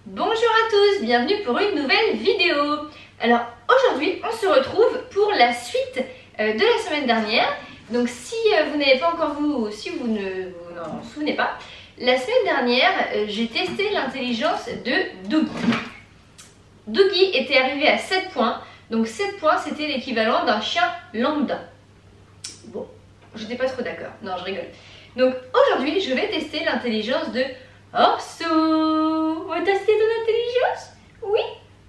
Bonjour à tous, bienvenue pour une nouvelle vidéo. Alors aujourd'hui on se retrouve pour la suite de la semaine dernière. Donc si vous n'avez pas encore vu ou si vous vous n'en souvenez pas, la semaine dernière j'ai testé l'intelligence de Dougie. Dougie était arrivé à 7 points, donc 7 points c'était l'équivalent d'un chien lambda. Bon, j'étais pas trop d'accord, non je rigole. Donc aujourd'hui je vais tester l'intelligence de Orso. On va tester ton intelligence? Oui,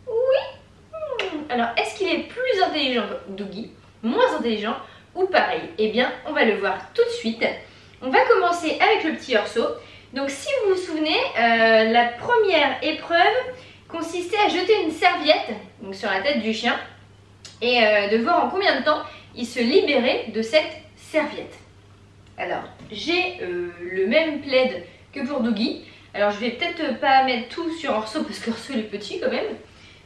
oui. Alors, est-ce qu'il est plus intelligent que Dougie, moins intelligent ou pareil? Eh bien, on va le voir tout de suite. On va commencer avec le petit Orso. Donc, si vous vous souvenez, la première épreuve consistait à jeter une serviette donc, sur la tête du chien et de voir en combien de temps il se libérait de cette serviette. Alors, j'ai le même plaid que pour Dougie. Alors je vais peut-être pas mettre tout sur Orso parce qu'Orso il est petit quand même.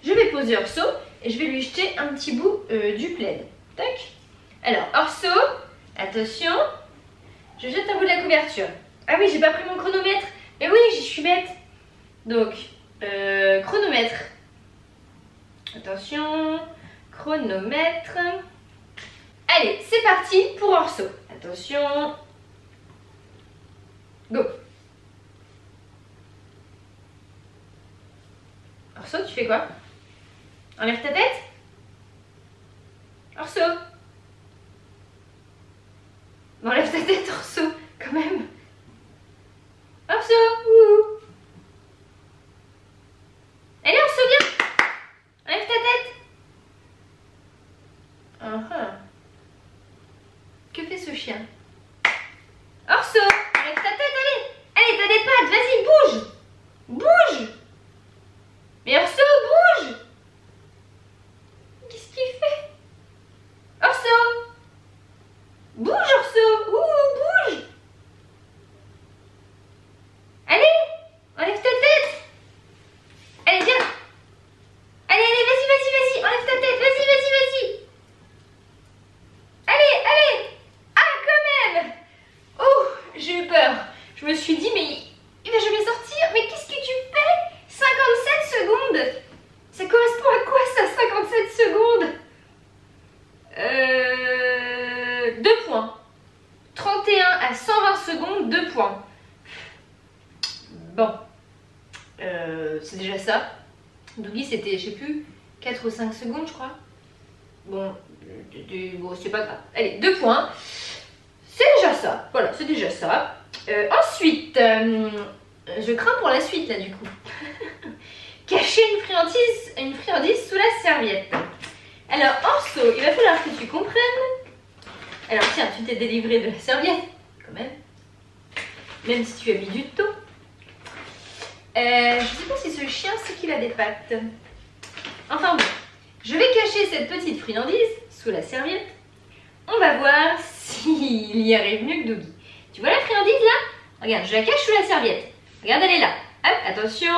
Je vais poser Orso et je vais lui jeter un petit bout du plaid. Tac. Alors Orso, attention, je jette un bout de la couverture. Ah oui, j'ai pas pris mon chronomètre. Mais oui, j'y suis bête. Donc, chronomètre. Attention, chronomètre. Allez, c'est parti pour Orso. Attention. Go. Orso, tu fais quoi? Enlève ta tête? Orso! Enlève ta tête, Orso, quand même! Orso! Ouh. Allez, Orso, viens! Enlève ta tête! Que fait ce chien? Orso! Enlève ta tête, allez! Allez, t'as des pattes, vas-y, bouge! Bouge! Mais Orso, bouge! Qu'est-ce qu'il fait? Orso! Bouge, Orso! Ouh, bouge! Allez! Enlève ta tête! Allez, viens! Allez, allez, vas-y, vas-y, vas-y! Enlève ta tête! Vas-y, vas-y, vas-y! Allez, allez! Ah, quand même! Oh, j'ai eu peur. Je me suis dit, mais il va jamais sortir. Mais qu'est-ce que tu fais? 57 secondes. Ça correspond à quoi ça, 57 secondes? 2 points. 31 à 120 secondes, 2 points. Bon. C'est déjà ça. Dougie c'était, je sais plus, 4 ou 5 secondes je crois. Bon, c'est pas grave. Allez, 2 points. C'est déjà ça. Voilà, c'est déjà ça. Ensuite, je crains pour la suite là du coup. Cacher une friandise sous la serviette. Alors Orso, il va falloir que tu comprennes. Alors tiens, tu t'es délivré de la serviette, quand même. Même si tu as mis du temps. Je sais pas si ce chien sait qu'il a des pattes. Enfin bon, je vais cacher cette petite friandise sous la serviette. On va voir s'il y arrive mieux que Dougie. Tu vois la friandise là? Regarde, je la cache sous la serviette. Regarde, elle est là. Hop, attention.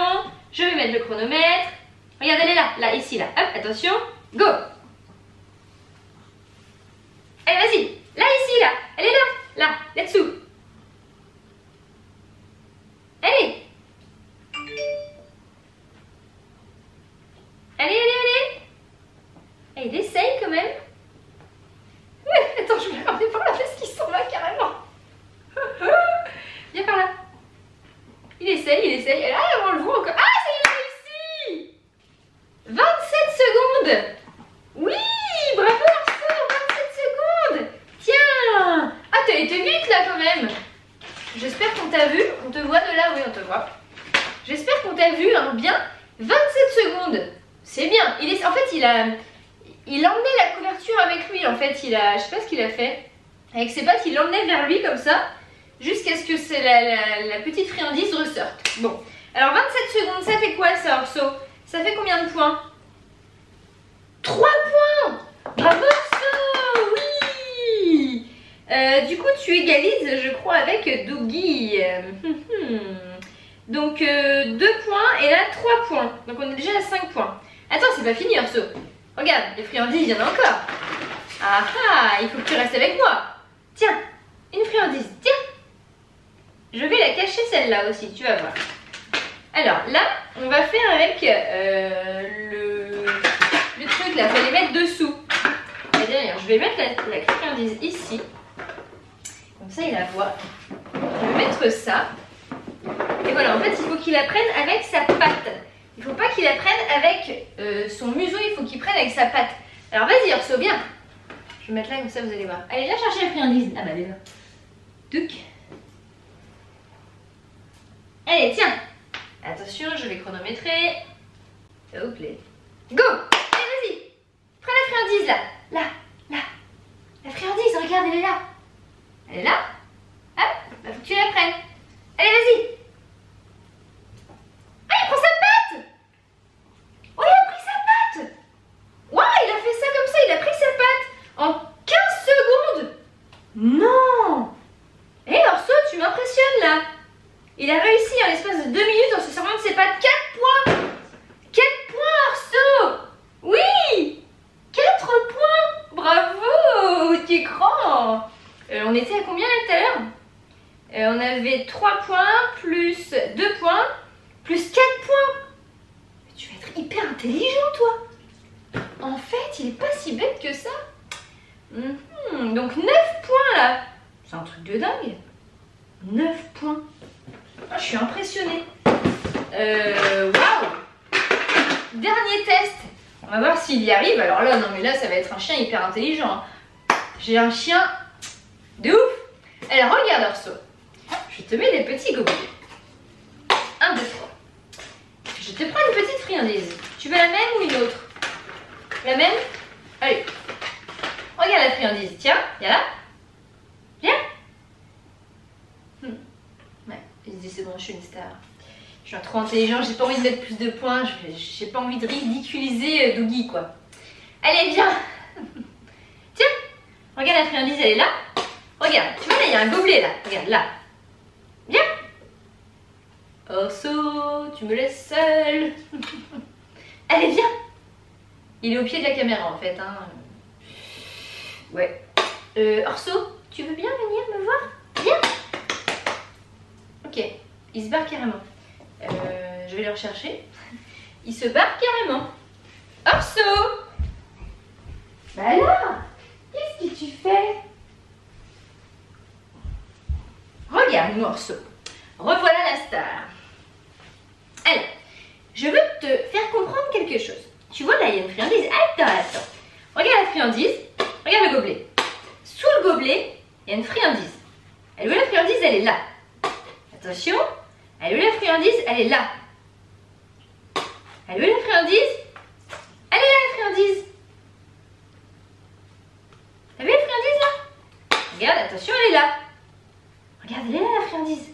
Je vais mettre le chronomètre. Regarde, elle est là. Là, ici, là. Hop, attention. Go. Allez, vas-y. Là, ici, là. Elle est là. Là, là-dessous. Allez. Allez, allez, allez. Et il essaye quand même. Attends, je vais regarder par là parce qu'ils sont là carrément. Viens par là. Il essaye, il essaye. Ah, on le voit encore. Ah, ça y est, réussi. 27 secondes. Oui, bravo Orso, 27 secondes. Tiens. Ah, t'as été vite là quand même. J'espère qu'on t'a vu. On te voit de là, oui, on te voit. J'espère qu'on t'a vu hein, bien. 27 secondes. C'est bien. En fait, il emmenait la couverture avec lui. En fait, je sais pas ce qu'il a fait. Avec ses pattes, il l'emmenait vers lui comme ça. Jusqu'à ce que la petite friandise ressorte. Bon, alors 27 secondes, ça fait quoi ça, Orso? Ça fait combien de points? 3 points. Bravo Orso, oui. Du coup, tu égalises, je crois, avec Dougie. Donc, 2 points et là, 3 points. Donc, on est déjà à 5 points. Attends, c'est pas fini, Orso. Regarde, les friandises, il y en a encore. Ah ah, il faut que tu restes avec moi. Tiens, une friandise, tiens. Je vais la cacher celle-là aussi, tu vas voir. Alors là, on va faire avec le truc là, il faut les mettre dessous. Et derrière, je vais mettre la friandise ici. Comme ça, il la voit. Je vais mettre ça. Et voilà, en fait, il faut qu'il la prenne avec sa patte. Il ne faut pas qu'il la prenne avec son museau, il faut qu'il prenne avec sa patte. Alors vas-y, Orso, viens. Je vais mettre là, comme ça, vous allez voir. Allez, viens chercher la friandise. Ah bah, elle est là. Tuc. Allez, tiens. Attention, je vais chronométrer. Hop là. Go. Allez, vas-y. Prends la friandise, là. Là, là. La friandise, regarde, elle est là. Elle est là. Hop, bah, faut que tu la prennes. Allez, vas-y. Ah, il prend sa patte. Oh, il a pris sa patte. Waouh, il a fait ça comme ça, il a pris sa patte. En 15 secondes. Non. Hé, Orso, tu m'impressionnes, là. Il a réussi en l'espace de 2 minutes en se servant de ses pattes. 4 points. 4 points, Orso. Oui. 4 points. Bravo. Tu es grand. On était à combien là tout à l'heure? On avait 3 points, plus 2 points, plus 4 points. Tu vas être hyper intelligent, toi. En fait, il est pas si bête que ça. Donc 9 points là. C'est un truc de dingue. 9 points. Ah, je suis impressionnée. Waouh. Dernier test. On va voir s'il y arrive. Alors là, non mais là, ça va être un chien hyper intelligent. J'ai un chien de ouf. Alors regarde, Orso. Je te mets des petits gobelets. 1, 2, 3. Je te prends une petite friandise. Tu veux la même ou une autre? La même? Allez. Regarde la friandise. Tiens, viens là. Viens. Ouais, il se dit c'est bon, je suis une star. Je suis trop intelligent, j'ai pas envie de mettre plus de points. J'ai pas envie de ridiculiser Dougie, quoi. Allez, viens. Tiens, regarde la friandise, elle est là. Regarde, tu vois là, il y a un gobelet là. Regarde, là. Viens. Orso, tu me laisses seule. Allez, viens. Il est au pied de la caméra en fait. Hein. Ouais. Orso, tu veux bien venir me voir? Viens. Ok, il se barre carrément. Je vais le rechercher. Il se barre carrément. Orso. Bah alors, qu'est-ce que tu fais? Regarde-nous, Orso. Revoilà la star. Alors, je veux te faire comprendre quelque chose. Tu vois, là, il y a une friandise. Attends. Regarde la friandise. Regarde le gobelet. Sous le gobelet, il y a une friandise. Elle est où la friandise? Elle est là. Attention. Elle est où la friandise? Elle est là. Elle est où la friandise? Elle est là, la friandise. T'as vu la friandise, là? Regarde, attention, elle est là. Regarde, elle est là, la friandise.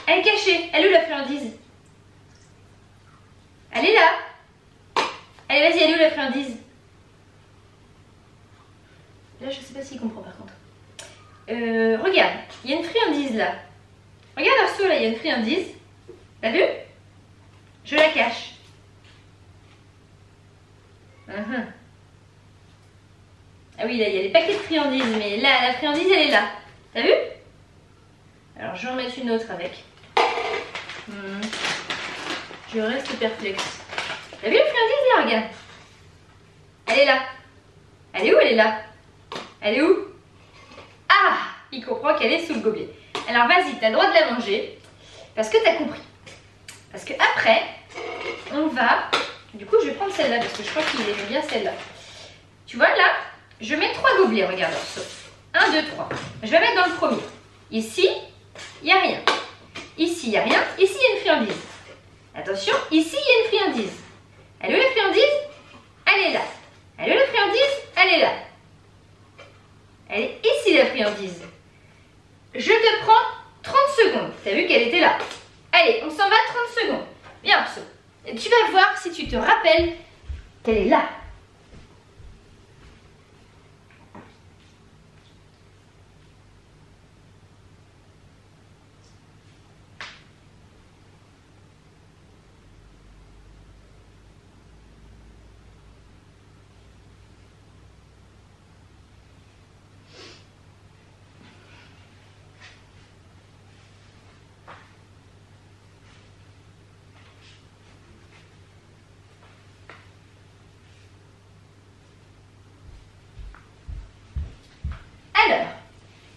Elle est cachée. Elle est où, la friandise? Elle est là. Allez, vas-y, elle est où, la friandise? Là, je sais pas s'il comprend, par contre. Regarde, il y a une friandise, là. Regarde, Orso, là, il y a une friandise. T'as vu? Je la cache. Ah oui, là, il y a les paquets de friandises, mais là, la friandise, elle est là. T'as vu? Alors, je vais en mettre une autre avec. Je reste perplexe. T'as vu la friandise, là? Regarde. Elle est là. Elle est où? Elle est là. Elle est où? Ah! Il comprend qu'elle est sous le gobelet. Alors, vas-y, t'as le droit de la manger. Parce que t'as compris. Parce que après, on va... Du coup, je vais prendre celle-là parce que je crois qu'il aime bien celle-là. Tu vois, là, je mets 3 gobelets, regarde. 1, 2, 3. Je vais mettre dans le premier. Ici, il n'y a rien. Ici, il n'y a rien. Ici, il y a une friandise. Attention, ici, il y a une friandise. Elle est où la friandise? Elle est là. Elle est où la friandise? Elle est là. Elle est ici, la friandise. Je te prends 30 secondes. Tu as vu qu'elle était là. Allez, on s'en va 30 secondes. Viens, Orso. Et tu vas voir si tu te rappelles qu'elle est là.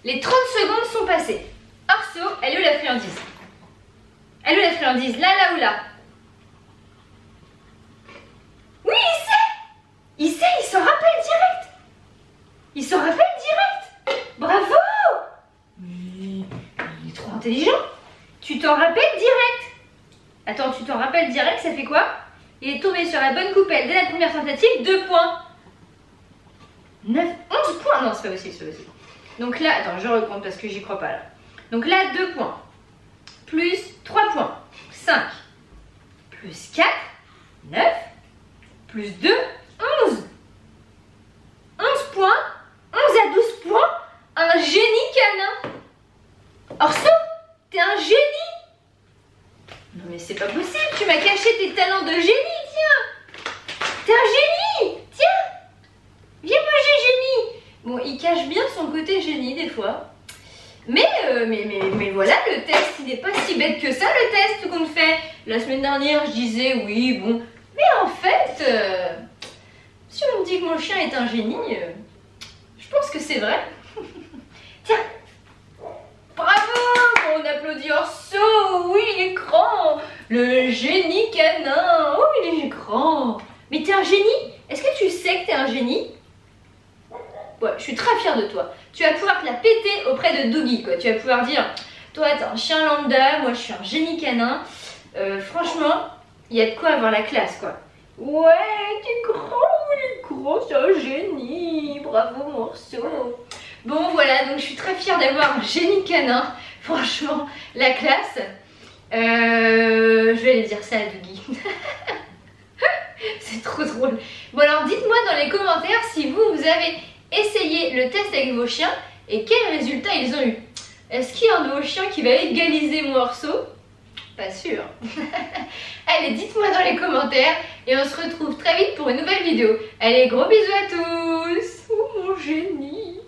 Les 30 secondes sont passées. Orso, elle est où la friandise? Elle est où la friandise? Là, là ou là? Oui, il sait, il s'en rappelle direct. Il s'en rappelle direct. Bravo. Il est trop intelligent. Tu t'en rappelles direct. Attends, tu t'en rappelles direct, ça fait quoi? Il est tombé sur la bonne coupelle dès la première tentative, 2 points. 9, 11 points. Non, c'est pas possible, c'est pas possible. Donc là, attends, je recompte parce que j'y crois pas là. Donc là, 2 points. Plus 3 points. 5. Plus 4. 9. Plus 2. 11. 11 points. 11 à 12 points. Un génie canin. Orso, t'es un génie. Non mais c'est pas possible, tu m'as caché tes talents de génie, tiens. T'es un génie. Tiens. Viens manger génie. Bon, il cache bien son côté génie des fois. Mais voilà, le test, il n'est pas si bête que ça, le test qu'on fait. La semaine dernière, je disais, oui, bon. Mais en fait, si on me dit que mon chien est un génie, je pense que c'est vrai. Tiens. Bravo. On applaudit Orso. Oui, il est grand. Le génie canin. Oh, il est grand. Mais t'es un génie? Est-ce que tu sais que t'es un génie? Ouais, je suis très fière de toi. Tu vas pouvoir te la péter auprès de Dougie, quoi. Tu vas pouvoir dire, toi t'es un chien lambda, moi je suis un génie canin. Franchement, il y a de quoi avoir la classe, quoi. Ouais, t'es grand, il est grand, c'est un génie. Bravo, Orso. Bon, voilà, donc je suis très fière d'avoir un génie canin. Franchement, la classe. Je vais aller dire ça à Dougie. C'est trop drôle. Bon, alors dites-moi dans les commentaires si vous avez essayez le test avec vos chiens et quels résultats ils ont eu. Est-ce qu'il y a un de vos chiens qui va égaliser mon Orso? Pas sûr. Allez, dites-moi dans les commentaires et on se retrouve très vite pour une nouvelle vidéo. Allez, gros bisous à tous. Oh, mon génie.